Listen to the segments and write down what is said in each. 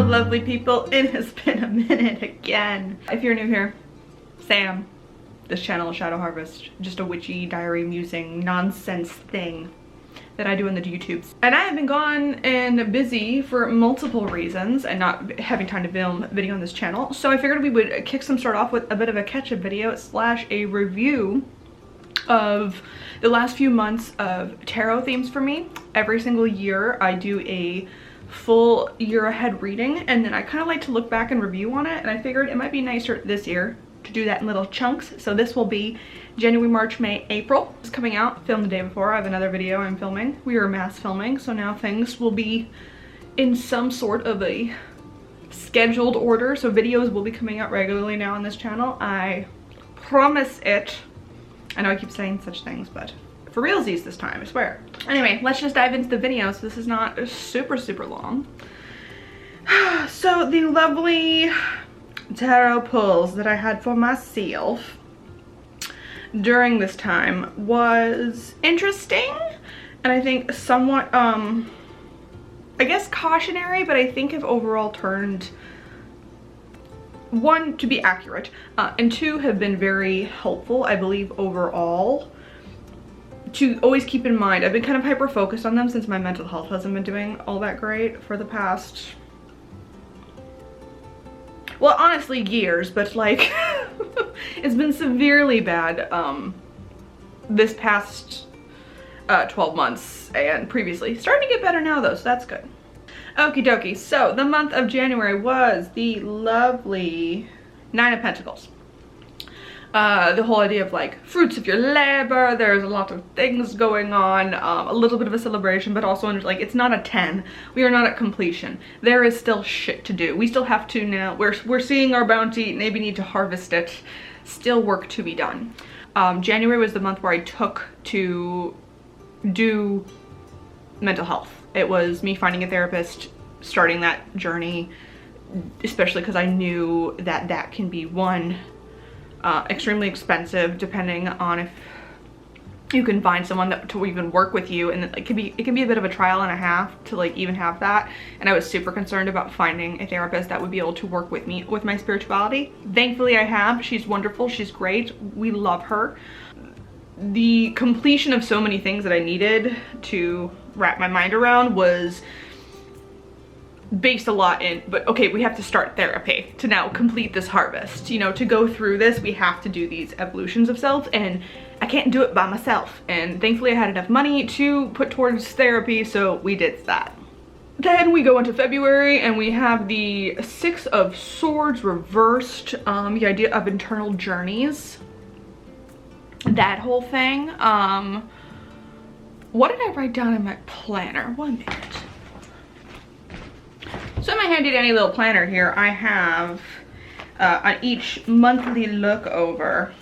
lovely people, it has been a minute again. If you're new here, Sam. This channel is Shadow Harvest, just a witchy diary musing nonsense thing that I do in the YouTubes. And I have been gone and busy for multiple reasons and not having time to film video on this channel. So I figured we would kick some start off with a bit of a catch-up video slash a review of the last few months of tarot themes for me. Every single year I do a full year ahead reading, and then I kind of like to look back and review on it, and I figured it might be nicer this year to do that in little chunks. So this will be January, March, May, April. It's coming out, filmed the day before. I have another video I'm filming. We are mass filming, so now things will be in some sort of a scheduled order, so videos will be coming out regularly now on this channel. I promise it. I know I keep saying such things, but for realsies this time, I swear. Anyway, let's just dive into the video so this is not super long. So the lovely tarot pulls that I had for myself during this time was interesting, and I think somewhat I guess cautionary, but I think have overall turned, one, to be accurate, and two, have been very helpful, I believe, overall. To always keep in mind, I've been kind of hyper focused on them since my mental health hasn't been doing all that great for the past, well, honestly, years, but like it's been severely bad this past 12 months and previously. Starting to get better now though, so that's good. Okie dokie, so the month of January was the lovely Nine of Pentacles. The whole idea of like fruits of your labor, there's a lot of things going on, a little bit of a celebration, but also like it's not a 10. We are not at completion. There is still shit to do. We still have to now, we're seeing our bounty, maybe need to harvest it. Still work to be done. January was the month where I took to do mental health. It was me finding a therapist, starting that journey, especially because I knew that that can be one, extremely expensive depending on if you can find someone that to even work with you, and it can be a bit of a trial and a half to like even have that. And I was super concerned about finding a therapist that would be able to work with me with my spirituality. Thankfully I have. She's wonderful, she's great, we love her. The completion of so many things that I needed to wrap my mind around was based a lot in, but okay, we have to start therapy to now complete this harvest. You know, to go through this, we have to do these evolutions of self, and I can't do it by myself. And thankfully I had enough money to put towards therapy, so we did that. Then we go into February and we have the Six of Swords reversed, the idea of internal journeys, that whole thing. What did I write down in my planner? 1 minute. So in my handy dandy little planner here, I have on each monthly look over,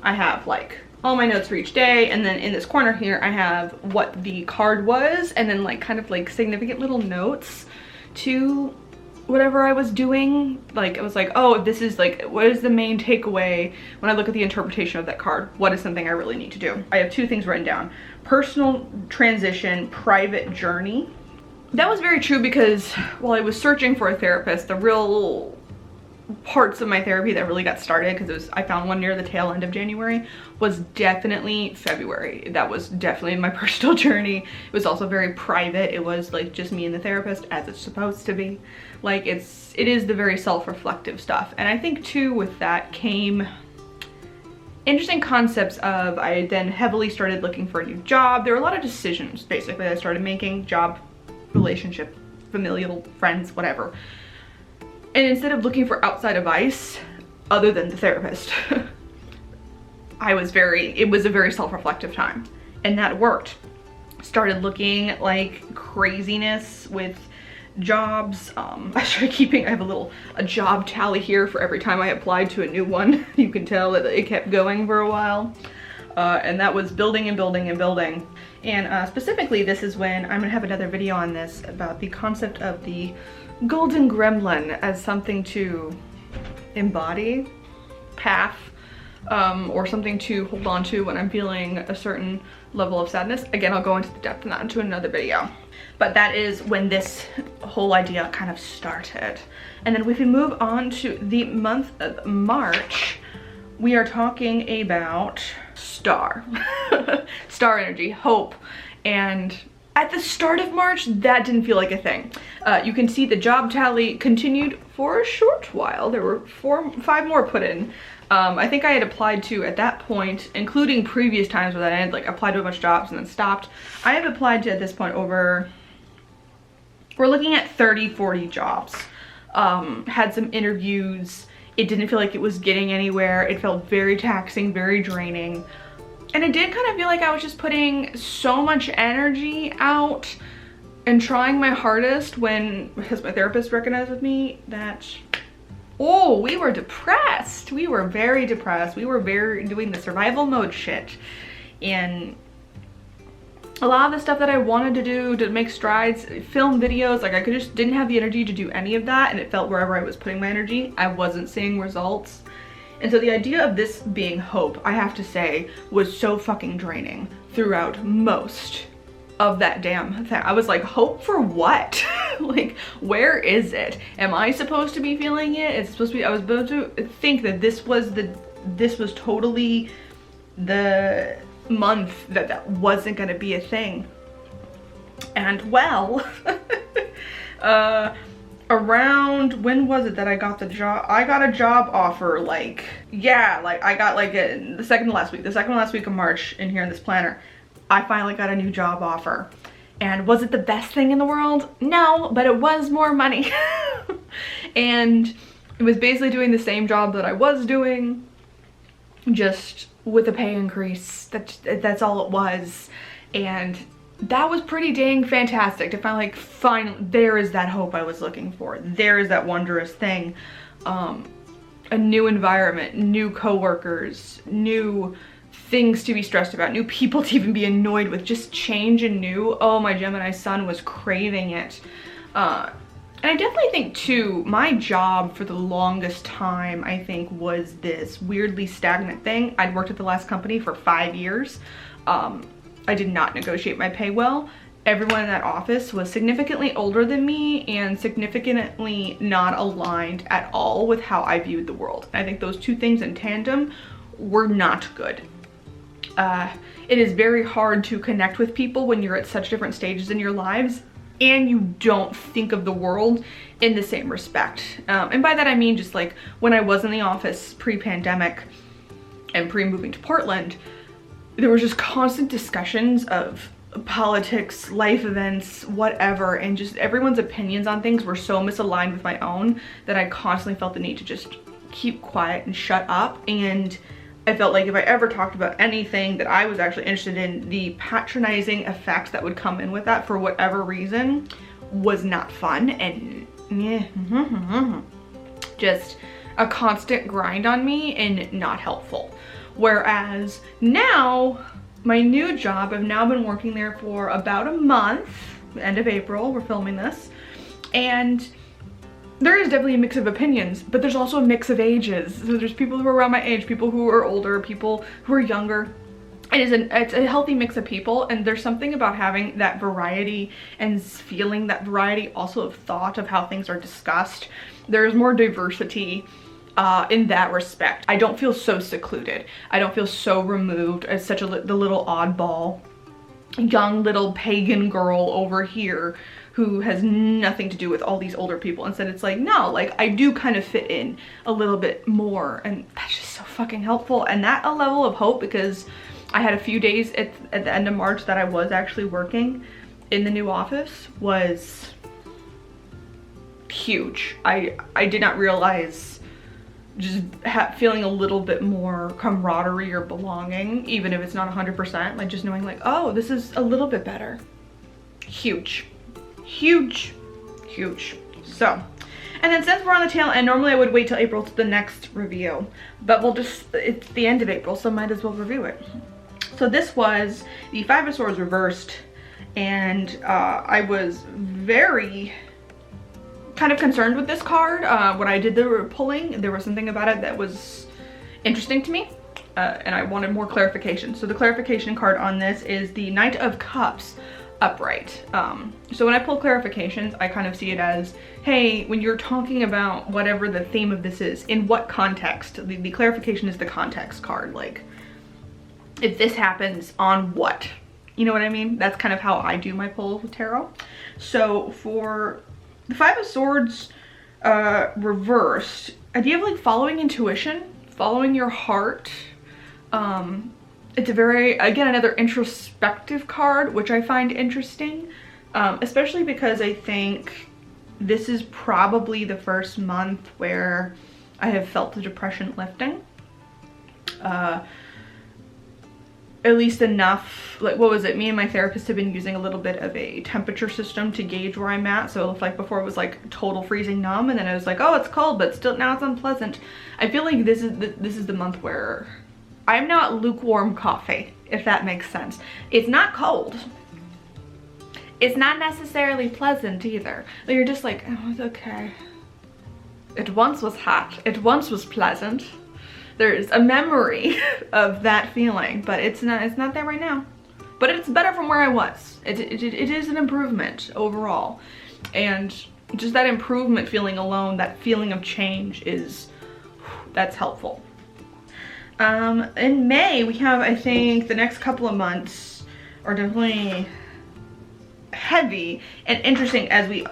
I have like all my notes for each day, and then in this corner here I have what the card was, and then like kind of like significant little notes to whatever I was doing. Like it was like, oh, this is like, what is the main takeaway when I look at the interpretation of that card? What is something I really need to do? I have two things written down: personal transition, private journey. That was very true because while I was searching for a therapist, the real parts of my therapy that really got started, because I found one near the tail end of January, was definitely February. That was definitely my personal journey. It was also very private. It was like just me and the therapist, as it's supposed to be. Like it is the very self-reflective stuff. And I think too with that came interesting concepts of, I then heavily started looking for a new job. There were a lot of decisions basically that I started making: job, relationship, familial, friends, whatever. And instead of looking for outside advice other than the therapist, it was a very self-reflective time, and that worked. Started looking like craziness with jobs. I started keeping, I have a job tally here for every time I applied to a new one. You can tell that it kept going for a while. And that was building and building and building. And specifically, this is when I'm gonna have another video on this about the concept of the golden gremlin as something to embody, path, or something to hold on to when I'm feeling a certain level of sadness. Again, I'll go into the depth of that into another video. But that is when this whole idea kind of started. And then if we move on to the month of March, we are talking about star. Star energy, hope. And at the start of March, that didn't feel like a thing. You can see the job tally continued for a short while. There were 5 more put in. I think I had applied to, at that point, including previous times where I had like applied to a bunch of jobs and then stopped. I have applied to, at this point, over, we're looking at 30, 40 jobs. Had some interviews. It didn't feel like it was getting anywhere. It felt very taxing, very draining. And it did kind of feel like I was just putting so much energy out and trying my hardest when, because my therapist recognized with me that, oh, we were depressed. We were very depressed. We were doing the survival mode shit. And a lot of the stuff that I wanted to do to make strides, film videos, like I just didn't have the energy to do any of that. And it felt wherever I was putting my energy, I wasn't seeing results. And so the idea of this being hope, I have to say, was so fucking draining throughout most of that damn thing. I was like, hope for what? Like, where is it? Am I supposed to be feeling it? It's supposed to be, I was supposed to think that this was totally the month that wasn't gonna be a thing. And well, around, when was it that I got the job? I got a job offer, like, yeah, like I got like the second to last week of March in here in this planner. I finally got a new job offer. And was it the best thing in the world? No, but it was more money. And it was basically doing the same job that I was doing, just with a pay increase. That's all it was. And that was pretty dang fantastic to find, like, finally, there is that hope I was looking for. There is that wondrous thing. A new environment, new coworkers, new things to be stressed about, new people to even be annoyed with, just change and new. Oh, my Gemini sun was craving it. And I definitely think too, my job for the longest time, I think, was this weirdly stagnant thing. I'd worked at the last company for 5 years. I did not negotiate my pay well. Everyone in that office was significantly older than me and significantly not aligned at all with how I viewed the world. I think those two things in tandem were not good. It is very hard to connect with people when you're at such different stages in your lives and you don't think of the world in the same respect. And by that I mean just like when I was in the office pre-pandemic and pre-moving to Portland, there was just constant discussions of politics, life events, whatever, and just everyone's opinions on things were so misaligned with my own that I constantly felt the need to just keep quiet and shut up. And I felt like if I ever talked about anything that I was actually interested in, the patronizing effect that would come in with that for whatever reason was not fun, and just a constant grind on me and not helpful. Whereas now, my new job, I've now been working there for about a month, end of April, we're filming this, and there is definitely a mix of opinions, but there's also a mix of ages. So there's people who are around my age, people who are older, people who are younger. It's a healthy mix of people, and there's something about having that variety and feeling that variety also of thought of how things are discussed. There's more diversity in that respect. I don't feel so secluded. I don't feel so removed as such the little oddball, young little pagan girl over here who has nothing to do with all these older people. Instead, it's like, no, like I do kind of fit in a little bit more, and that's just so fucking helpful. And that a level of hope, because I had a few days at the end of March that I was actually working in the new office, was huge. I did not realize just feeling a little bit more camaraderie or belonging, even if it's not 100%, like just knowing like, oh, this is a little bit better. Huge, huge, huge. So, and then since we're on the tail end, normally I would wait till April to the next review, but it's the end of April, so might as well review it. So this was the Five of Swords reversed, and I was very kind of concerned with this card. When I did the pulling, there was something about it that was interesting to me. and I wanted more clarification. So the clarification card on this is the Knight of Cups upright. So when I pull clarifications, I kind of see it as, hey, when you're talking about whatever the theme of this is, in what context? The clarification is the context card. Like, if this happens, on what? You know what I mean? That's kind of how I do my pull with tarot. So for the Five of Swords reversed, idea of like following intuition, following your heart. It's a very, again, another introspective card, which I find interesting, especially because I think this is probably the first month where I have felt the depression lifting. At least enough, like, what was it? Me and my therapist have been using a little bit of a temperature system to gauge where I'm at. So like before it was like total freezing numb, and then I was like, oh, it's cold, but still now it's unpleasant. I feel like this is the month where I'm not lukewarm coffee, if that makes sense. It's not cold. It's not necessarily pleasant either. Like, you're just like, oh, it's okay. It once was hot. It once was pleasant. There's a memory of that feeling, but it's not there right now. But it's better from where I was. It is an improvement overall. And just that improvement feeling alone, that feeling of change that's helpful. In May, we have, I think, the next couple of months are definitely heavy and interesting every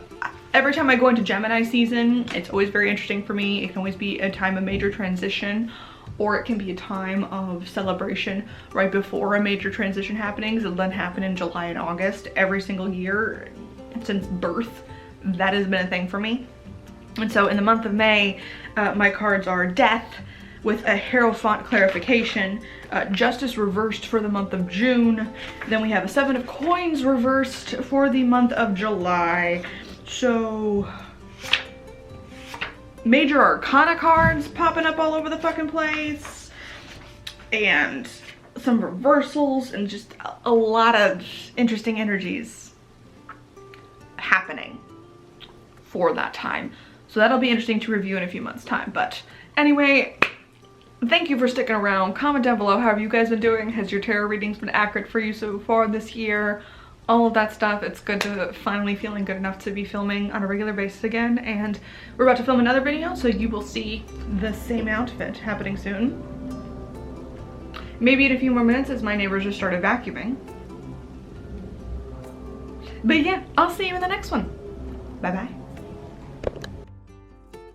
time I go into Gemini season, it's always very interesting for me. It can always be a time of major transition, or it can be a time of celebration right before a major transition happening. It'll then happen in July and August every single year since birth. That has been a thing for me. And so in the month of May, my cards are Death with a Hierophant clarification, Justice reversed for the month of June. Then we have a Seven of Coins reversed for the month of July. So major arcana cards popping up all over the fucking place, and some reversals, and just a lot of interesting energies happening for that time. So that'll be interesting to review in a few months' time. But anyway, thank you for sticking around. Comment down below, how have you guys been doing? Has your tarot readings been accurate for you so far this year? All of that stuff. It's good to finally feeling good enough to be filming on a regular basis again, and we're about to film another video, so you will see the same outfit happening soon. Maybe in a few more minutes as my neighbors just started vacuuming. But yeah, I'll see you in the next one. Bye bye.